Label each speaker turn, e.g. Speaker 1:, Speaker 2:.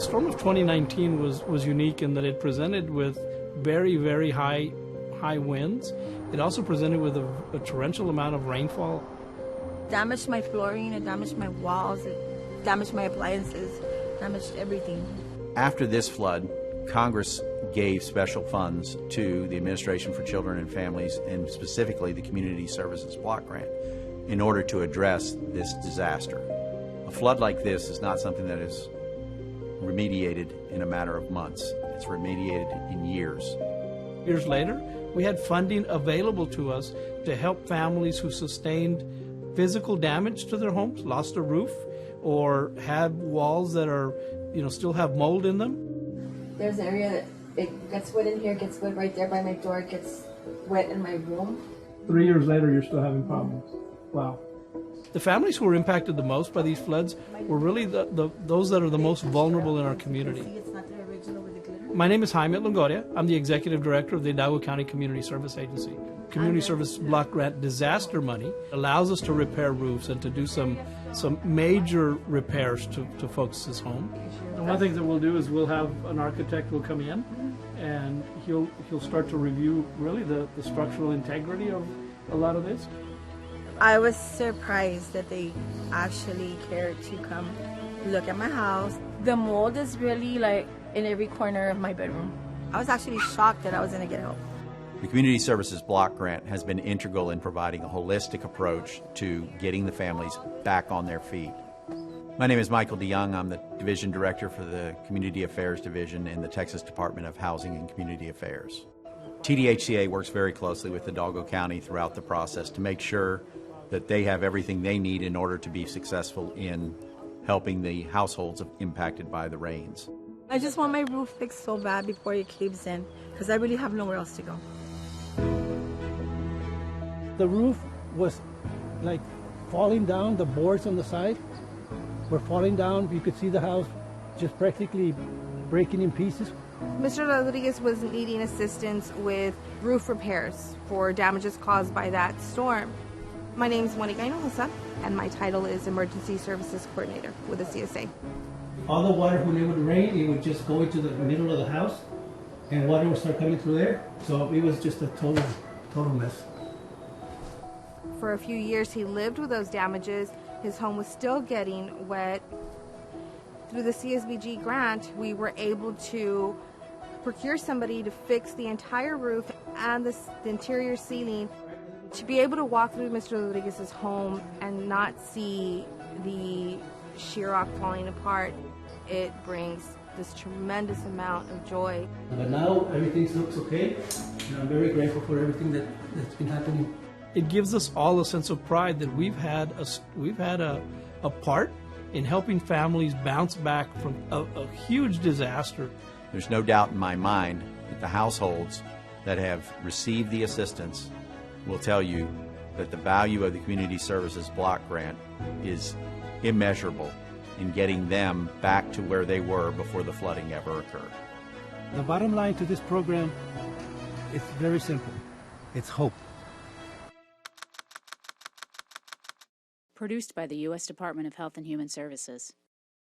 Speaker 1: storm of 2019 was unique in that it presented with very, very high winds. It also presented with a torrential amount of rainfall.
Speaker 2: Damaged my flooring, it damaged my walls, it damaged my appliances, damaged everything.
Speaker 3: After this flood, Congress gave special funds to the Administration for Children and Families, and specifically the Community Services Block Grant, in order to address this disaster. A flood like this is not something that is remediated in a matter of months. It's remediated in years.
Speaker 1: Years later, we had funding available to us to help families who sustained physical damage to their homes, lost a roof, or had walls that are, still have mold in them.
Speaker 2: There's an area that it gets wet in here, gets wet right there by my door, it gets wet in my room.
Speaker 1: 3 years later, you're still having problems. Wow. The families who were impacted the most by these floods were really those that are the most vulnerable in our community. My name is Jaime Longoria. I'm the Executive Director of the Hidalgo County Community Service Agency. Community Service Block Grant disaster money allows us to repair roofs and to do some major repairs to folks' home. And one thing that we'll do is we'll have an architect will come in and he'll start to review really the structural integrity of a lot of this.
Speaker 2: I was surprised that they actually cared to come look at my house. The mold is really like in every corner of my bedroom. I was actually shocked that I was going to get help.
Speaker 3: The Community Services Block Grant has been integral in providing a holistic approach to getting the families back on their feet. My name is Michael DeYoung. I'm the Division Director for the Community Affairs Division in the Texas Department of Housing and Community Affairs. TDHCA works very closely with Hidalgo County throughout the process to make sure that they have everything they need in order to be successful in helping the households impacted by the rains.
Speaker 2: I just want my roof fixed so bad before it caves in, because I really have nowhere else to go.
Speaker 4: The roof was like falling down, the boards on the side were falling down. You could see the house just practically breaking in pieces.
Speaker 5: Mr. Rodriguez was needing assistance with roof repairs for damages caused by that storm. My name is Monica Hinojosa, and my title is Emergency Services Coordinator with the CSA.
Speaker 4: All the water, when it would rain, it would just go into the middle of the house, and water would start coming through there. So it was just a total mess.
Speaker 5: For a few years, he lived with those damages. His home was still getting wet. Through the CSBG grant, we were able to procure somebody to fix the entire roof and the interior ceiling. To be able to walk through Mr. Rodriguez's home and not see the sheetrock falling apart, it brings this tremendous amount of joy.
Speaker 4: But now everything looks okay, and I'm very grateful for everything that's been happening.
Speaker 1: It gives us all a sense of pride that we've had a part in helping families bounce back from a huge disaster.
Speaker 3: There's no doubt in my mind that the households that have received the assistance will tell you that the value of the Community Services Block Grant is immeasurable in getting them back to where they were before the flooding ever occurred.
Speaker 4: The bottom line to this program is very simple. It's hope.
Speaker 6: Produced by the U.S. Department of Health and Human Services.